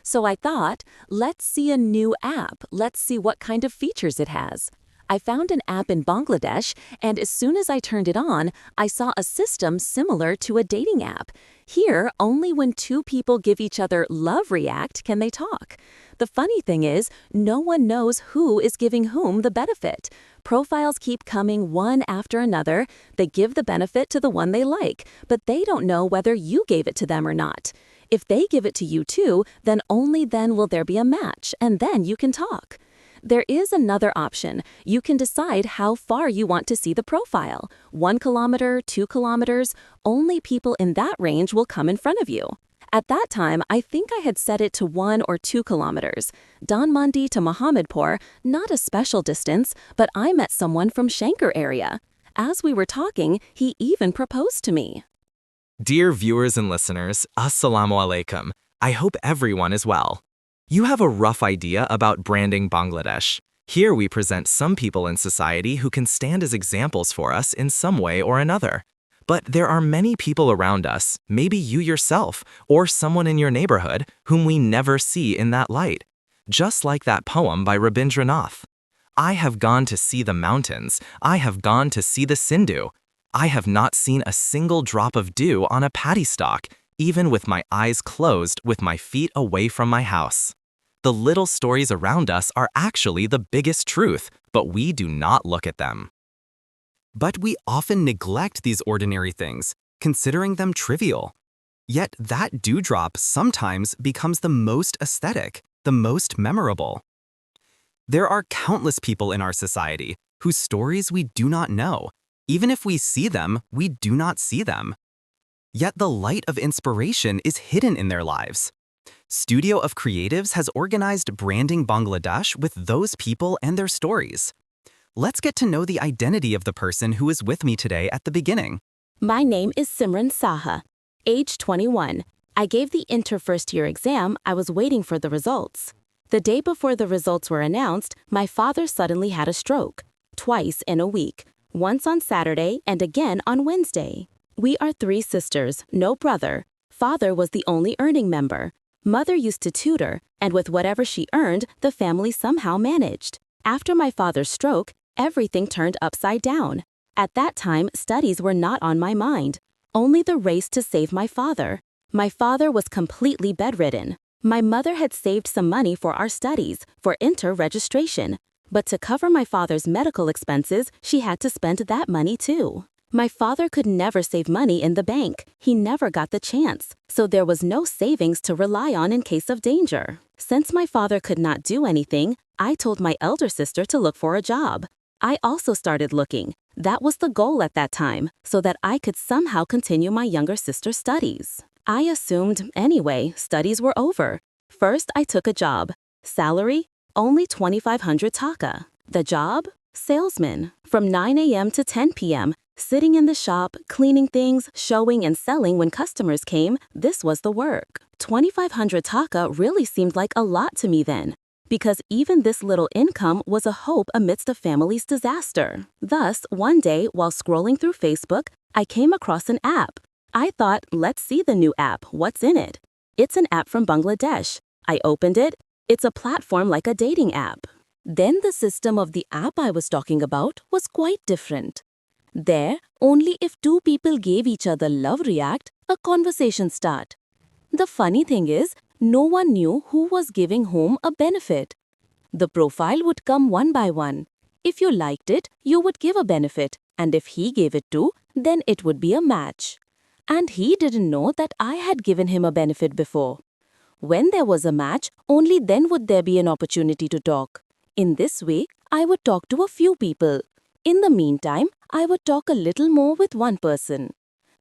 So I thought, let's see a new app. Let's see what kind of features it has. I found an app in Bangladesh, and as soon as I turned it on, I saw a system similar to a dating app. Here, only when two people give each other love react can they talk. The funny thing is, no one knows who is giving whom the benefit. Profiles keep coming one after another. They give the benefit to the one they like, but they don't know whether you gave it to them or not. If they give it to you too, then only then will there be a match, and then you can talk. There is another option. You can decide how far you want to see the profile. 1 kilometer, 2 kilometers, only people in that range will come in front of you. At that time, I think I had set it to 1 or 2 kilometers. Dhanmandi to Mohammedpur, not a special distance, but I met someone from Shankar area. As we were talking, he even proposed to me. Dear viewers and listeners, Assalamu alaikum. I hope everyone is well. You have a rough idea about branding Bangladesh. Here we present some people in society who can stand as examples for us in some way or another. But there are many people around us, maybe you yourself, or someone in your neighborhood, whom we never see in that light. Just like that poem by Rabindranath. I have gone to see the mountains, I have gone to see the Sindhu. I have not seen a single drop of dew on a paddy stalk, even with my eyes closed, with my feet away from my house. The little stories around us are actually the biggest truth, but we do not look at them. But we often neglect these ordinary things, considering them trivial. Yet that dewdrop sometimes becomes the most aesthetic, the most memorable. There are countless people in our society whose stories we do not know. Even if we see them, we do not see them. Yet the light of inspiration is hidden in their lives. Studio of Creatives has organized Branding Bangladesh with those people and their stories. Let's get to know the identity of the person who is with me today at the beginning. My name is Simran Saha, age 21. I gave the inter first year exam. I was waiting for the results. The day before the results were announced, my father suddenly had a stroke, twice in a week, once on Saturday and again on Wednesday. We are 3 sisters, no brother. Father was the only earning member. Mother used to tutor, and with whatever she earned, the family somehow managed. After my father's stroke, everything turned upside down. At that time, studies were not on my mind. Only the race to save my father. My father was completely bedridden. My mother had saved some money for our studies, for inter-registration. But to cover my father's medical expenses, she had to spend that money too. My father could never save money in the bank. He never got the chance, so there was no savings to rely on in case of danger. Since my father could not do anything, I told my elder sister to look for a job. I also started looking. That was the goal at that time, so that I could somehow continue my younger sister's studies. I assumed, anyway, studies were over. First, I took a job. Salary? Only 2,500 taka. The job? Salesman. From 9 a.m. to 10 p.m., sitting in the shop, cleaning things, showing and selling when customers came, this was the work. 2,500 taka really seemed like a lot to me then, because even this little income was a hope amidst a family's disaster. Thus, one day, while scrolling through Facebook, I came across an app. I thought, let's see the new app, what's in it? It's an app from Bangladesh. I opened it. It's a platform like a dating app. Then the system of the app I was talking about was quite different. There, only if 2 people gave each other love react, a conversation start. The funny thing is, no one knew who was giving whom a benefit. The profile would come one by one. If you liked it, you would give a benefit, and if he gave it too, then it would be a match. And he didn't know that I had given him a benefit before. When there was a match, only then would there be an opportunity to talk. In this way, I would talk to a few people. In the meantime, I would talk a little more with one person.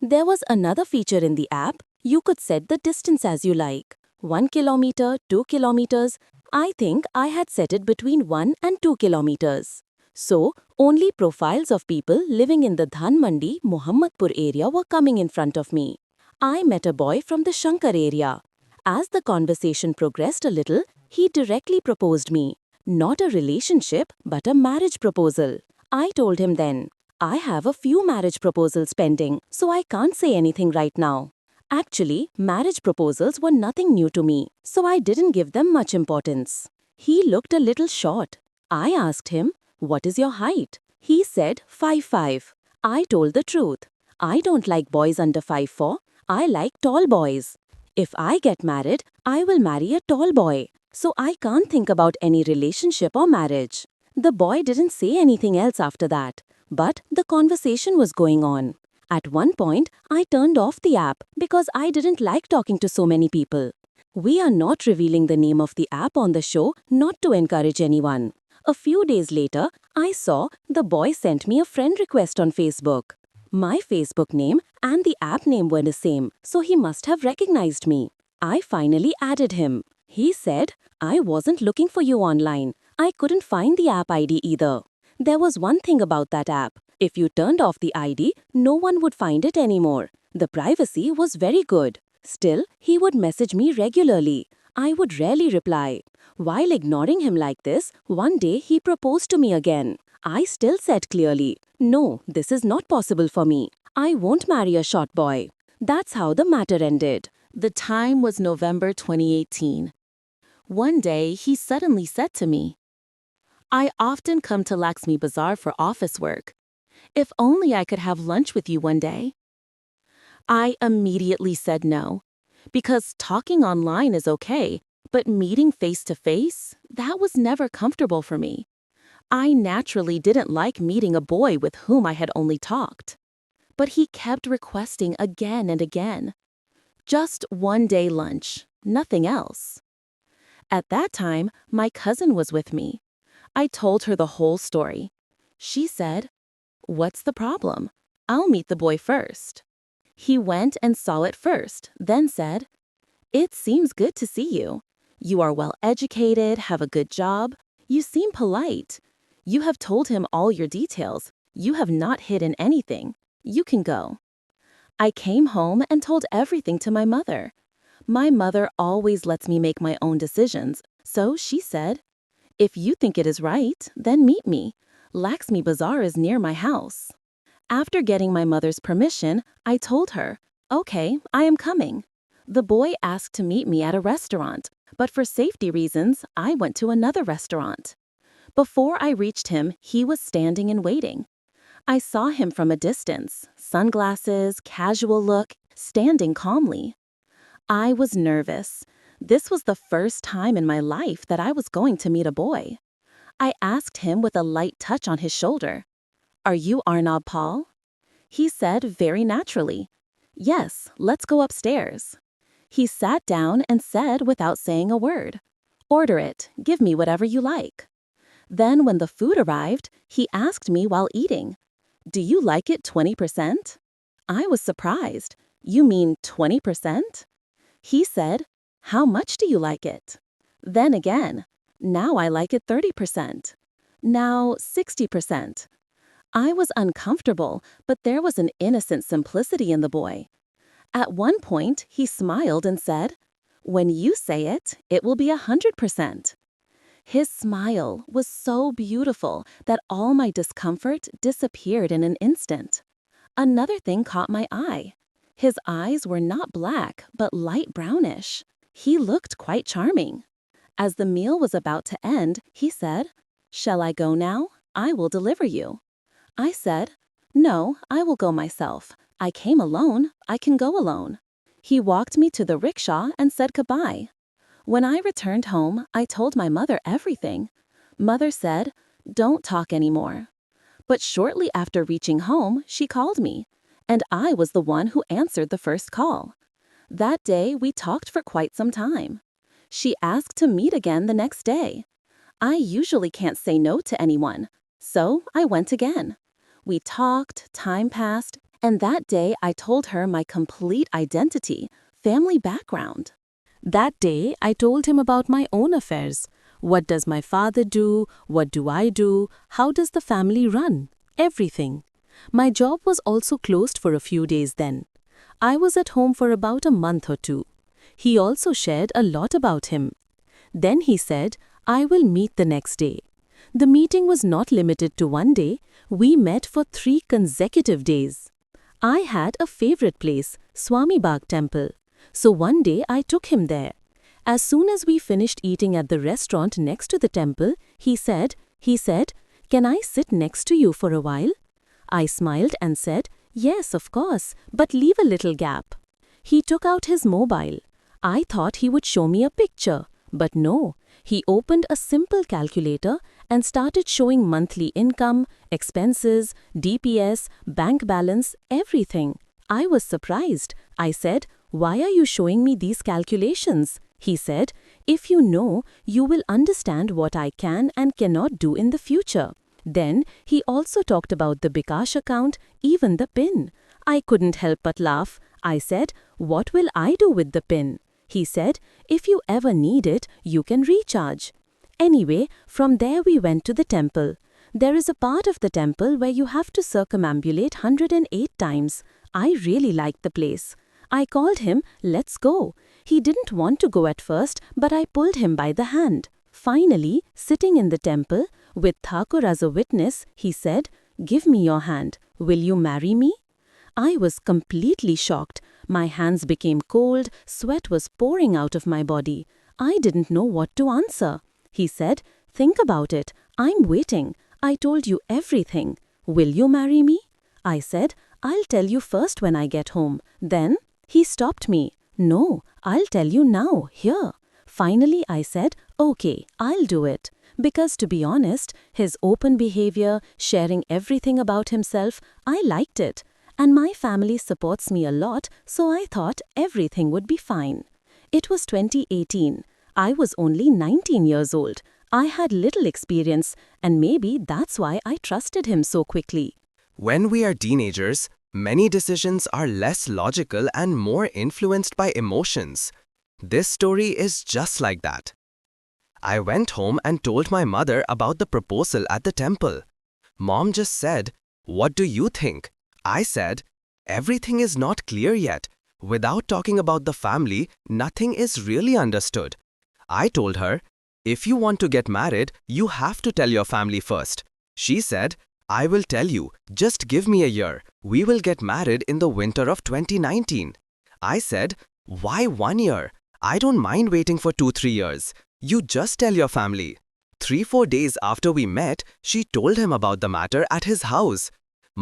There was another feature in the app. You could set the distance as you like. 1 kilometer, 2 kilometers. I think I had set it between 1 and 2 kilometers. So, only profiles of people living in the Dhanmandi, Mohammadpur area were coming in front of me. I met a boy from the Shankar area. As the conversation progressed a little, he directly proposed me. Not a relationship, but a marriage proposal. I told him then, I have a few marriage proposals pending, so I can't say anything right now. Actually, marriage proposals were nothing new to me, so I didn't give them much importance. He looked a little short. I asked him, "What is your height?" He said 5'5". I told the truth. I don't like boys under 5'4". I like tall boys. If I get married, I will marry a tall boy. So I can't think about any relationship or marriage. The boy didn't say anything else after that, but the conversation was going on. At one point, I turned off the app because I didn't like talking to so many people. We are not revealing the name of the app on the show, not to encourage anyone. A few days later, I saw the boy sent me a friend request on Facebook. My Facebook name and the app name were the same, so he must have recognized me. I finally added him. He said, "I wasn't looking for you online. I couldn't find the app ID either." There was one thing about that app. If you turned off the ID, no one would find it anymore. The privacy was very good. Still, he would message me regularly. I would rarely reply. While ignoring him like this, one day he proposed to me again. I still said clearly, "No, this is not possible for me. I won't marry a short boy." That's how the matter ended. The time was November 2018. One day, he suddenly said to me, "I often come to Laxmi Bazaar for office work. If only I could have lunch with you one day." I immediately said no, because talking online is okay, but meeting face to face, that was never comfortable for me. I naturally didn't like meeting a boy with whom I had only talked. But he kept requesting again and again. Just one day lunch, nothing else. At that time, my cousin was with me. I told her the whole story. She said, "What's the problem? I'll meet the boy first." He went and saw it first, then said, "It seems good to see you. You are well educated, have a good job. You seem polite. You have told him all your details. You have not hidden anything. You can go." I came home and told everything to my mother. My mother always lets me make my own decisions, so she said, "If you think it is right, then meet me. Laxmi Bazaar is near my house." After getting my mother's permission, I told her, "Okay, I am coming." The boy asked to meet me at a restaurant, but for safety reasons, I went to another restaurant. Before I reached him, he was standing and waiting. I saw him from a distance, sunglasses, casual look, standing calmly. I was nervous. This was the first time in my life that I was going to meet a boy. I asked him with a light touch on his shoulder, "Are you Arnab Paul?" He said very naturally, "Yes, let's go upstairs." He sat down and said without saying a word, "Order it, give me whatever you like." Then when the food arrived, he asked me while eating, "Do you like it 20%? I was surprised. "You mean 20%? He said, "How much do you like it?" Then again, "Now I like it 30%. Now 60%. I was uncomfortable, but there was an innocent simplicity in the boy. At one point, he smiled and said, "When you say it, it will be 100%. His smile was so beautiful that all my discomfort disappeared in an instant. Another thing caught my eye. His eyes were not black, but light brownish. He looked quite charming. As the meal was about to end, he said, "Shall I go now? I will deliver you." I said, "No, I will go myself. I came alone. I can go alone." He walked me to the rickshaw and said goodbye. When I returned home, I told my mother everything. Mother said, "Don't talk anymore." But shortly after reaching home, she called me, and I was the one who answered the first call. That day, we talked for quite some time. She asked to meet again the next day. I usually can't say no to anyone, so I went again. We talked, time passed, and that day I told her my complete identity, family background. That day, I told him about my own affairs. What does my father do? What do I do? How does the family run? Everything. My job was also closed for a few days then. I was at home for about a month or two. He also shared a lot about him. Then he said, "I will meet the next day." The meeting was not limited to one day. We met for 3 consecutive days. I had a favorite place, Swami Bagh Temple. So one day I took him there. As soon as we finished eating at the restaurant next to the temple, he said, "Can I sit next to you for a while?" I smiled and said, "Yes, of course, but leave a little gap." He took out his mobile. I thought he would show me a picture, but no. He opened a simple calculator and started showing monthly income, expenses, DPS, bank balance, everything. I was surprised. I said, "Why are you showing me these calculations?" He said, "If you know, you will understand what I can and cannot do in the future." Then he also talked about the Bikash account, even the PIN. I couldn't help but laugh. I said, "What will I do with the PIN?" He said, "If you ever need it, you can recharge." Anyway, from there we went to the temple. There is a part of the temple where you have to circumambulate 108 times. I really liked the place. I called him, "Let's go." He didn't want to go at first, but I pulled him by the hand. Finally, sitting in the temple, with Thakur as a witness, he said, "Give me your hand. Will you marry me?" I was completely shocked. My hands became cold, sweat was pouring out of my body. I didn't know what to answer. He said, "Think about it. I'm waiting. I told you everything. Will you marry me?" I said, "I'll tell you first when I get home. Then?" He stopped me. "No, I'll tell you now, here." Finally, I said, "Okay, I'll do it." Because to be honest, his open behavior, sharing everything about himself, I liked it. And my family supports me a lot, so I thought everything would be fine. It was 2018. I was only 19 years old. I had little experience, and maybe that's why I trusted him so quickly. When we are teenagers, many decisions are less logical and more influenced by emotions. This story is just like that. I went home and told my mother about the proposal at the temple. Mom just said, "What do you think?" I said, "Everything is not clear yet. Without talking about the family, nothing is really understood." I told her, "If you want to get married, you have to tell your family first." She said, "I will tell you, just give me a year. We will get married in the winter of 2019. I said, "Why 1 year? I don't mind waiting for 2-3 years. You just tell your family." 3-4 days after we met, she told him about the matter at his house.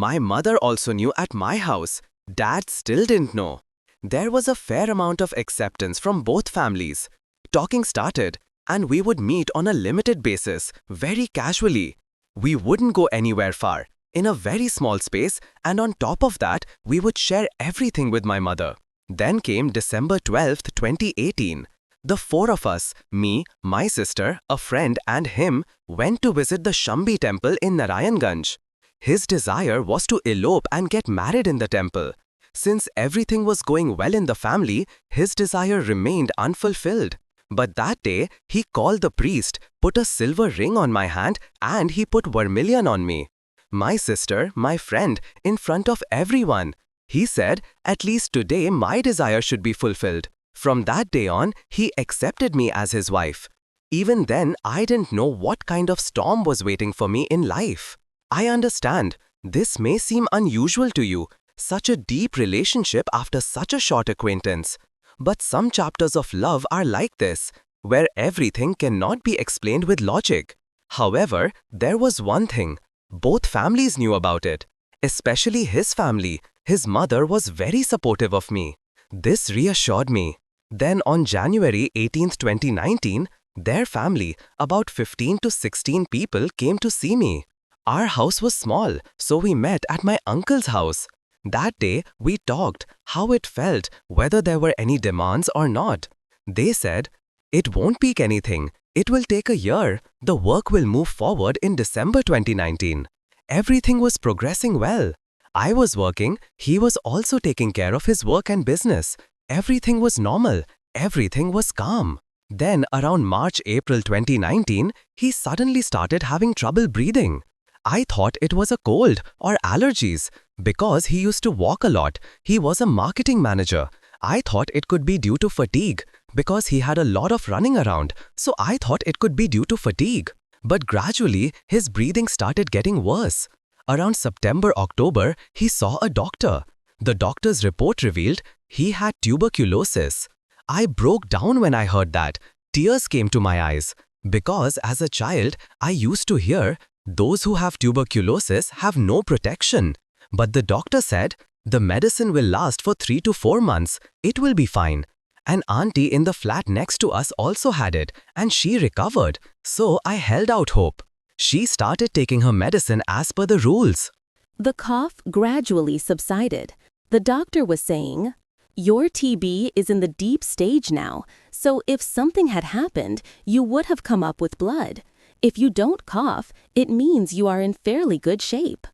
My mother also knew at my house. Dad still didn't know. There was a fair amount of acceptance from both families. Talking started, and we would meet on a limited basis, very casually. We wouldn't go anywhere far, in a very small space, and on top of that, we would share everything with my mother. Then came December 12th, 2018. The four of us, me, my sister, a friend and him, went to visit the Shambhi temple in Narayanganj. His desire was to elope and get married in the temple. Since everything was going well in the family, his desire remained unfulfilled. But that day, he called the priest, put a silver ring on my hand, and he put vermilion on me. My sister, my friend, in front of everyone. He said, "At least today my desire should be fulfilled." From that day on, he accepted me as his wife. Even then, I didn't know what kind of storm was waiting for me in life. I understand, this may seem unusual to you, such a deep relationship after such a short acquaintance. But some chapters of love are like this, where everything cannot be explained with logic. However, there was one thing. Both families knew about it. Especially his family. His mother was very supportive of me. This reassured me. Then on January 18th, 2019, their family, about 15 to 16 people, came to see me. Our house was small, so we met at my uncle's house. That day, we talked how it felt, whether there were any demands or not. They said, "It won't peak anything. It will take a year. The work will move forward in December 2019. Everything was progressing well. I was working. He was also taking care of his work and business. Everything was normal. Everything was calm. Then around March-April 2019, he suddenly started having trouble breathing. I thought it was a cold or allergies because he used to walk a lot. He was a marketing manager. I thought it could be due to fatigue because he had a lot of running around. So I thought it could be due to fatigue. But gradually, his breathing started getting worse. Around September-October, he saw a doctor. The doctor's report revealed he had tuberculosis. I broke down when I heard that. Tears came to my eyes. Because as a child, I used to hear, those who have tuberculosis have no protection. But the doctor said, the medicine will last for 3 to 4 months. It will be fine. An auntie in the flat next to us also had it, and she recovered. So I held out hope. She started taking her medicine as per the rules. The cough gradually subsided. The doctor was saying, "Your TB is in the deep stage now, so if something had happened, you would have come up with blood. If you don't cough, it means you are in fairly good shape."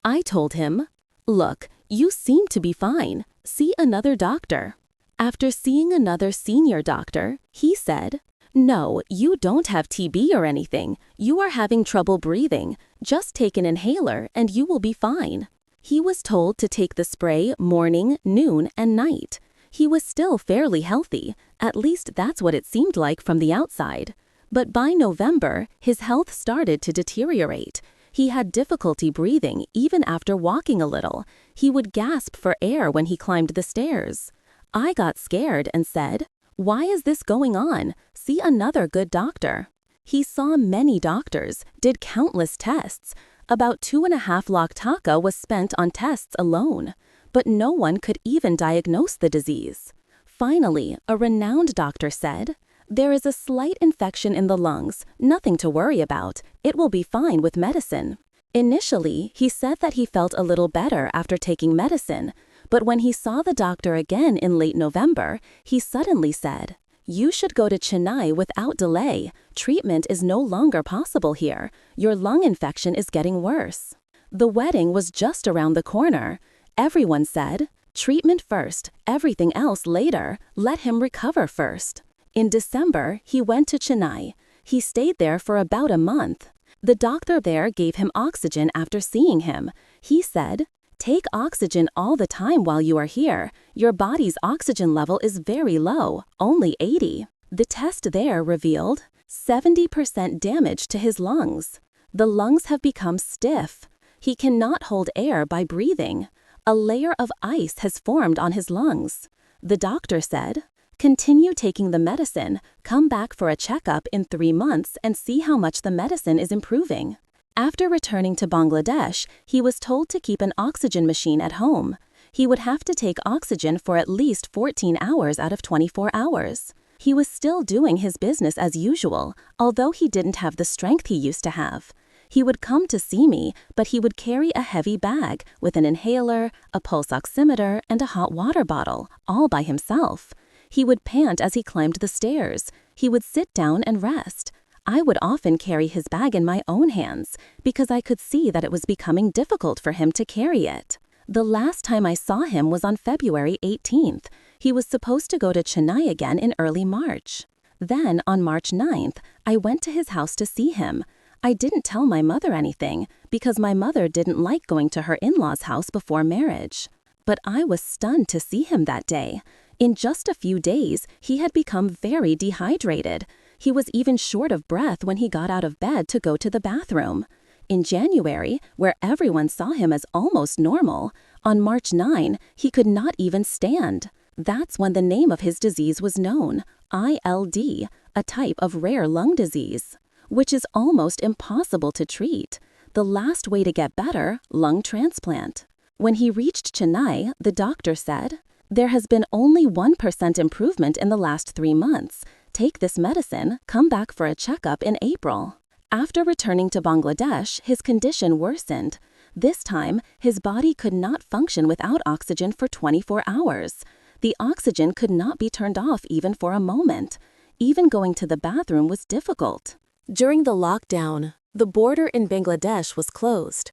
I told him, "Look, you seem to be fine. See another doctor." After seeing another senior doctor, he said, "No, you don't have TB or anything. You are having trouble breathing. Just take an inhaler and you will be fine." He was told to take the spray morning, noon, and night. He was still fairly healthy, at least that's what it seemed like from the outside. But by November, his health started to deteriorate. He had difficulty breathing even after walking a little. He would gasp for air when he climbed the stairs. I got scared and said, "Why is this going on? See another good doctor." He saw many doctors, did countless tests. About 2.5 lakh taka was spent on tests alone, but no one could even diagnose the disease. Finally, a renowned doctor said, "There is a slight infection in the lungs, nothing to worry about. It will be fine with medicine." Initially, he said that he felt a little better after taking medicine, but when he saw the doctor again in late November, he suddenly said, "You should go to Chennai without delay. Treatment is no longer possible here. Your lung infection is getting worse." The wedding was just around the corner. Everyone said, "Treatment first, everything else later. Let him recover first." In December, he went to Chennai. He stayed there for about a month. The doctor there gave him oxygen after seeing him. He said, "Take oxygen all the time while you are here. Your body's oxygen level is very low, only 80. The test there revealed 70% damage to his lungs. The lungs have become stiff. He cannot hold air by breathing. A layer of ice has formed on his lungs. The doctor said, "Continue taking the medicine, come back for a checkup in 3 months and see how much the medicine is improving." After returning to Bangladesh, he was told to keep an oxygen machine at home. He would have to take oxygen for at least 14 hours out of 24 hours. He was still doing his business as usual, although he didn't have the strength he used to have. He would come to see me, but he would carry a heavy bag with an inhaler, a pulse oximeter, and a hot water bottle, all by himself. He would pant as he climbed the stairs. He would sit down and rest. I would often carry his bag in my own hands because I could see that it was becoming difficult for him to carry it. The last time I saw him was on February 18th. He was supposed to go to Chennai again in early March. Then, on March 9th, I went to his house to see him. I didn't tell my mother anything because my mother didn't like going to her in-laws' house before marriage. But I was stunned to see him that day. In just a few days, he had become very dehydrated. He was even short of breath when he got out of bed to go to the bathroom. In January, where everyone saw him as almost normal, on March 9, he could not even stand. That's when the name of his disease was known, ILD, a type of rare lung disease, which is almost impossible to treat. The last way to get better, lung transplant. When he reached Chennai, the doctor said, "There has been only 1% improvement in the last 3 months. Take this medicine, come back for a checkup in April." After returning to Bangladesh, his condition worsened. This time, his body could not function without oxygen for 24 hours. The oxygen could not be turned off even for a moment. Even going to the bathroom was difficult. During the lockdown, the border in Bangladesh was closed.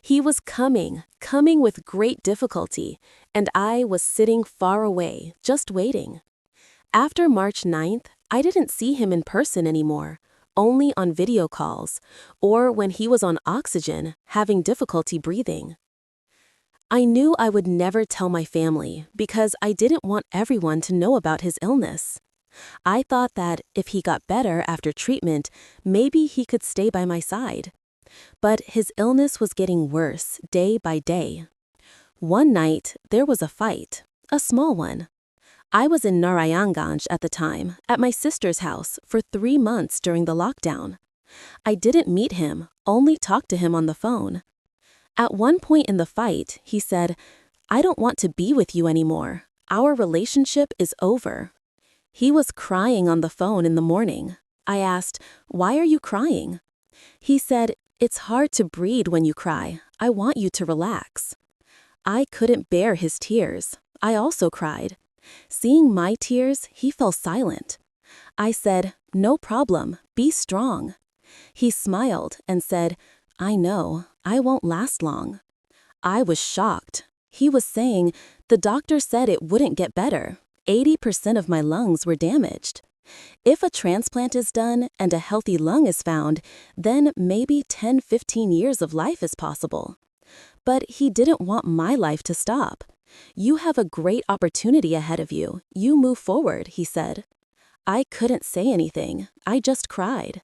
He was coming with great difficulty, and I was sitting far away, just waiting. After March 9th, I didn't see him in person anymore, only on video calls, or when he was on oxygen, having difficulty breathing. I knew I would never tell my family because I didn't want everyone to know about his illness. I thought that if he got better after treatment, maybe he could stay by my side. But his illness was getting worse day by day. One night, there was a fight, a small one. I was in Narayanganj at the time, at my sister's house, for 3 months during the lockdown. I didn't meet him, only talked to him on the phone. At one point in the fight, he said, "I don't want to be with you anymore. Our relationship is over." He was crying on the phone in the morning. I asked, "Why are you crying?" He said, "It's hard to breathe when you cry. I want you to relax." I couldn't bear his tears. I also cried. Seeing my tears, he fell silent. I said, "No problem, be strong." He smiled and said, "I know, I won't last long." I was shocked. He was saying, "The doctor said it wouldn't get better. 80% of my lungs were damaged. If a transplant is done and a healthy lung is found, then maybe 10-15 years of life is possible." But he didn't want my life to stop. "You have a great opportunity ahead of you. You move forward," he said. I couldn't say anything. I just cried.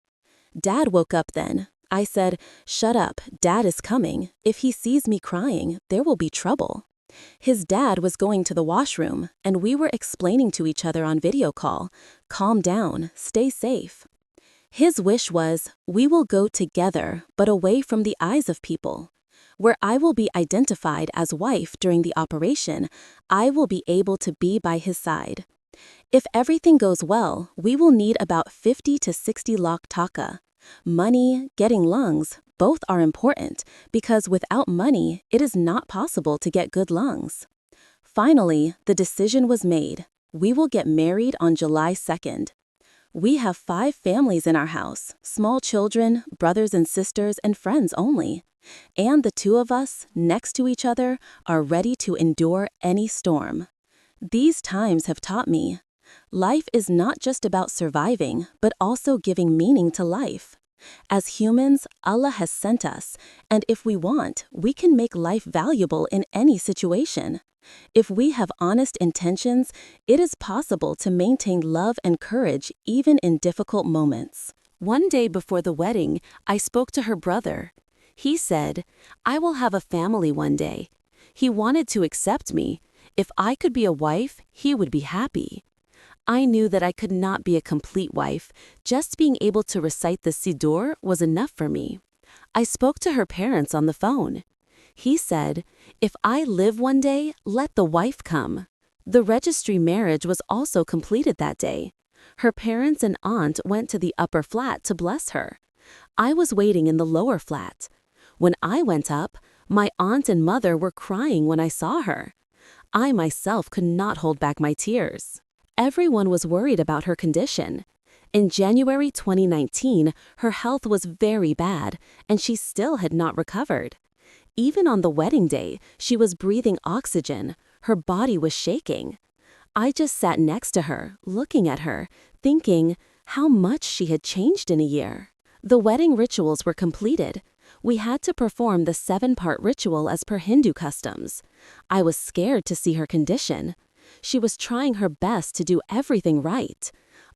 Dad woke up then. I said, "Shut up, Dad is coming. If he sees me crying, there will be trouble." His dad was going to the washroom, and we were explaining to each other on video call, "Calm down, stay safe." His wish was, "We will go together, but away from the eyes of people. Where I will be identified as wife during the operation, I will be able to be by his side. If everything goes well, we will need about 50 to 60 lakh taka. Money, getting lungs, both are important because without money, it is not possible to get good lungs." Finally, the decision was made. We will get married on July 2nd. We have 5 families in our house, small children, brothers and sisters, and friends only. And the 2 of us, next to each other, are ready to endure any storm. These times have taught me, life is not just about surviving, but also giving meaning to life. As humans, Allah has sent us, and if we want, we can make life valuable in any situation. If we have honest intentions, it is possible to maintain love and courage even in difficult moments. One day before the wedding, I spoke to her brother. He said, "I will have a family one day." He wanted to accept me. If I could be a wife, he would be happy. I knew that I could not be a complete wife. Just being able to recite the Siddur was enough for me. I spoke to her parents on the phone. He said, "If I live one day, let the wife come." The registry marriage was also completed that day. Her parents and aunt went to the upper flat to bless her. I was waiting in the lower flat. When I went up, my aunt and mother were crying when I saw her. I myself could not hold back my tears. Everyone was worried about her condition. In January 2019, her health was very bad, and she still had not recovered. Even on the wedding day, she was breathing oxygen. Her body was shaking. I just sat next to her, looking at her, thinking how much she had changed in a year. The wedding rituals were completed. We had to perform the 7-part ritual as per Hindu customs. I was scared to see her condition. She was trying her best to do everything right.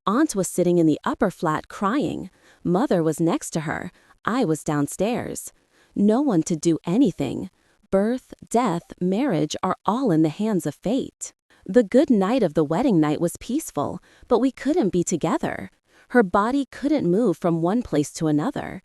Aunt was sitting in the upper flat crying. Mother was next to her. I was downstairs. No one to do anything. Birth, death, marriage are all in the hands of fate. The good night of the wedding night was peaceful, but we couldn't be together. Her body couldn't move from one place to another.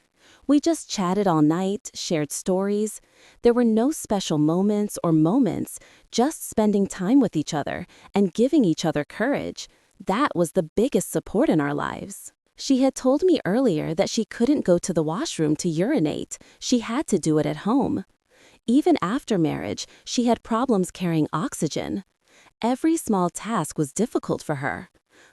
We just chatted all night, shared stories. There were no special moments, just spending time with each other and giving each other courage. That was the biggest support in our lives. She had told me earlier that she couldn't go to the washroom to urinate. She had to do it at home. Even after marriage, she had problems carrying oxygen. Every small task was difficult for her.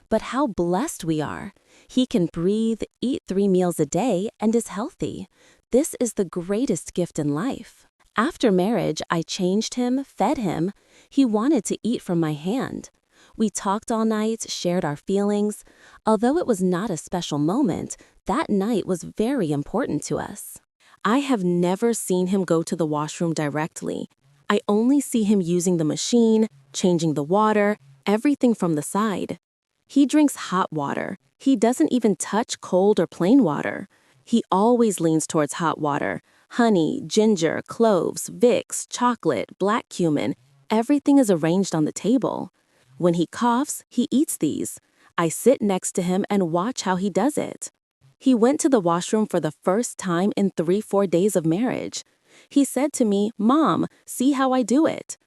But how blessed we are. He can breathe, eat 3 meals a day, and is healthy. This is the greatest gift in life. After marriage, I changed him, fed him. He wanted to eat from my hand. We talked all night, shared our feelings. Although it was not a special moment, that night was very important to us. I have never seen him go to the washroom directly. I only see him using the machine, changing the water, everything from the side. He drinks hot water. He doesn't even touch cold or plain water. He always leans towards hot water. Honey, ginger, cloves, Vicks, chocolate, black cumin, everything is arranged on the table. When he coughs, he eats these. I sit next to him and watch how he does it. He went to the washroom for the first time in 3-4 days of marriage. He said to me, "Mom, see how I do it."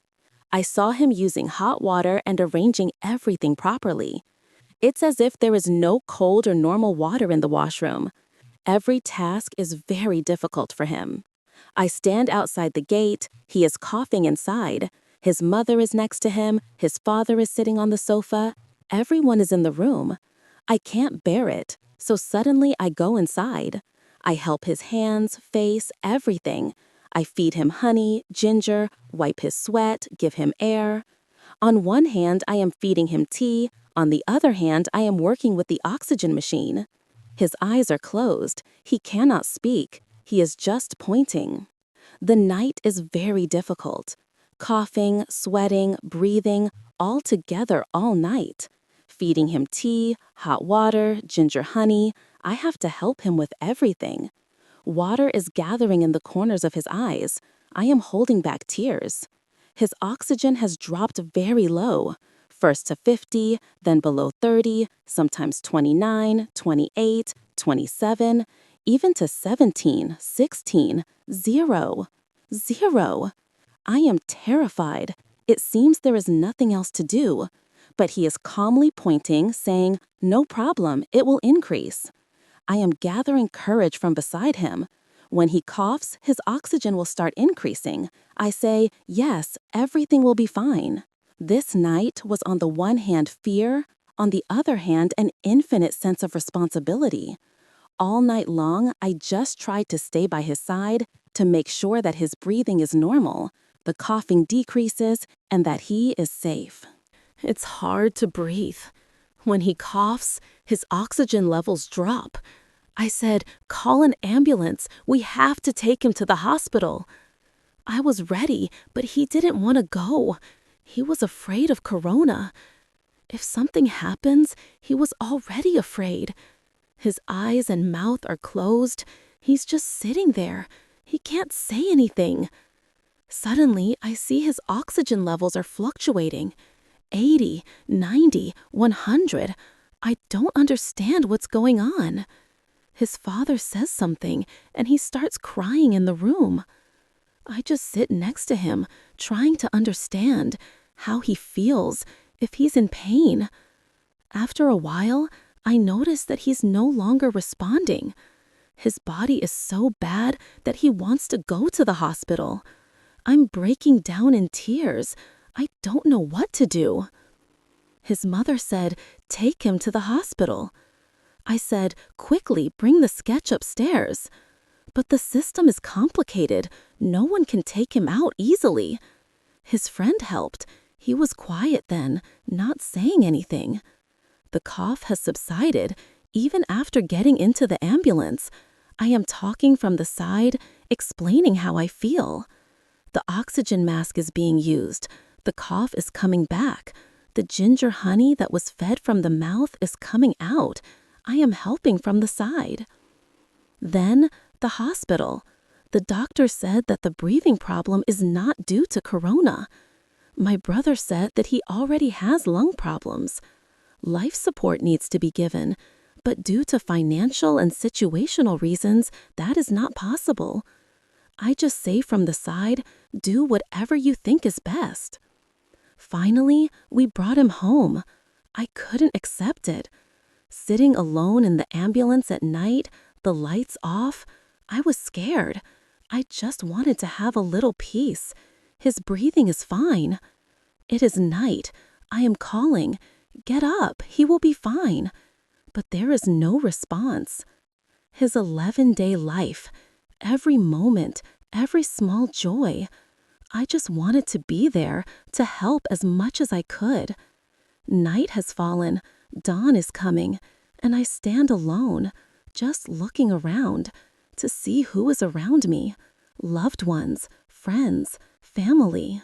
I saw him using hot water and arranging everything properly. It's as if there is no cold or normal water in the washroom. Every task is very difficult for him. I stand outside the gate, he is coughing inside. His mother is next to him, his father is sitting on the sofa. Everyone is in the room. I can't bear it, so suddenly I go inside. I help his hands, face, everything. I feed him honey, ginger, wipe his sweat, give him air. On one hand, I am feeding him tea. On the other hand, I am working with the oxygen machine. His eyes are closed. He cannot speak. He is just pointing. The night is very difficult. Coughing, sweating, breathing, all together all night. Feeding him tea, hot water, ginger honey. I have to help him with everything. Water is gathering in the corners of his eyes. I am holding back tears. His oxygen has dropped very low. First to 50, then below 30, sometimes 29, 28, 27, even to 17, 16, 0. 0. I am terrified. It seems there is nothing else to do. But he is calmly pointing, saying, "No problem, it will increase." I am gathering courage from beside him. When he coughs, his oxygen will start increasing. I say, "Yes, everything will be fine." This night was on the one hand fear, on the other hand an infinite sense of responsibility. All night long, I just tried to stay by his side to make sure that his breathing is normal, the coughing decreases, and that he is safe. It's hard to breathe. When he coughs, his oxygen levels drop. I said, "Call an ambulance. We have to take him to the hospital." I was ready, but he didn't want to go. He was afraid of corona. If something happens, he was already afraid. His eyes and mouth are closed. He's just sitting there. He can't say anything. Suddenly, I see his oxygen levels are fluctuating. 80, 90, 100. I don't understand what's going on. His father says something, and he starts crying in the room. I just sit next to him, trying to understand how he feels, if he's in pain. After a while, I notice that he's no longer responding. His body is so bad that he wants to go to the hospital. I'm breaking down in tears. I don't know what to do. His mother said, "Take him to the hospital." I said, "Quickly, bring the sketch upstairs." But the system is complicated. No one can take him out easily. His friend helped. He was quiet then, not saying anything. The cough has subsided, even after getting into the ambulance. I am talking from the side, explaining how I feel. The oxygen mask is being used. The cough is coming back. The ginger honey that was fed from the mouth is coming out. I am helping from the side. Then, the hospital. The doctor said that the breathing problem is not due to corona. My brother said that he already has lung problems. Life support needs to be given, but due to financial and situational reasons, that is not possible. I just say from the side, do whatever you think is best. Finally, we brought him home. I couldn't accept it. Sitting alone in the ambulance at night, the lights off, I was scared. I just wanted to have a little peace. His breathing is fine. It is night. I am calling. Get up, he will be fine. But there is no response. His 11-day life, every moment, every small joy. I just wanted to be there to help as much as I could. Night has fallen, dawn is coming, and I stand alone, just looking around to see who is around me, loved ones, friends, family.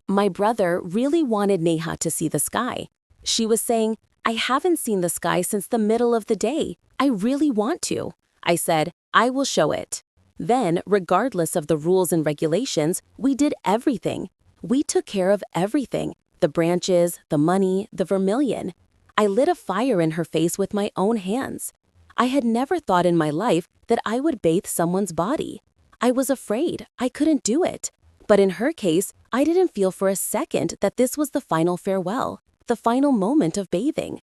My brother really wanted Neha to see the sky. She was saying, "I haven't seen the sky since the middle of the day. I really want to." I said, I will show it. Then, regardless of the rules and regulations, we did everything. We took care of everything. The branches, the money, the vermilion. I lit a fire in her face with my own hands. I had never thought in my life that I would bathe someone's body. I was afraid. I couldn't do it. But in her case, I didn't feel for a second that this was the final farewell, the final moment of bathing.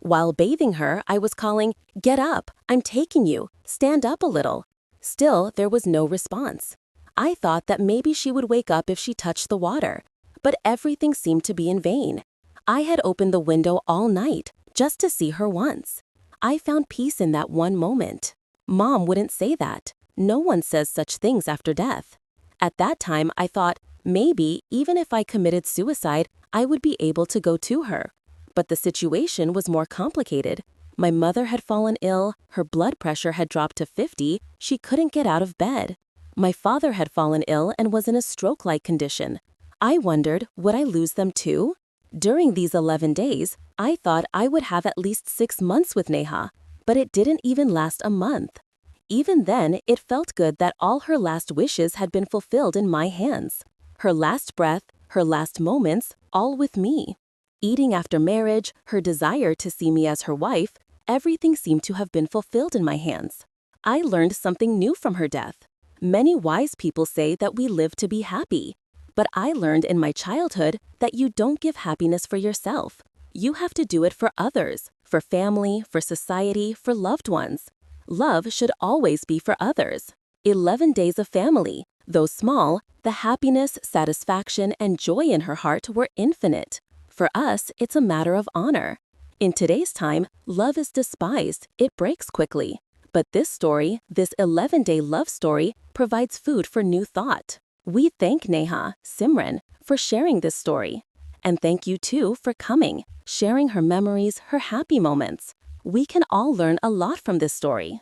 While bathing her, I was calling, "Get up, I'm taking you, stand up a little." Still, there was no response. I thought that maybe she would wake up if she touched the water, but everything seemed to be in vain. I had opened the window all night just to see her once. I found peace in that one moment. Mom wouldn't say that. No one says such things after death. At that time, I thought, maybe even if I committed suicide, I would be able to go to her. But the situation was more complicated. My mother had fallen ill, her blood pressure had dropped to 50, she couldn't get out of bed. My father had fallen ill and was in a stroke-like condition. I wondered, would I lose them too? During these 11 days, I thought I would have at least 6 months with Neha, but it didn't even last a month. Even then, it felt good that all her last wishes had been fulfilled in my hands. Her last breath, her last moments, all with me. Eating after marriage, her desire to see me as her wife, everything seemed to have been fulfilled in my hands. I learned something new from her death. Many wise people say that we live to be happy. But I learned in my childhood that you don't give happiness for yourself. You have to do it for others, for family, for society, for loved ones. Love should always be for others. 11 days of family. Though small, the happiness, satisfaction, and joy in her heart were infinite. For us, it's a matter of honor. In today's time, love is despised. It breaks quickly. But this story, this 11-day love story, provides food for new thought. We thank Neha, Simran, for sharing this story. And thank you too for coming, sharing her memories, her happy moments. We can all learn a lot from this story.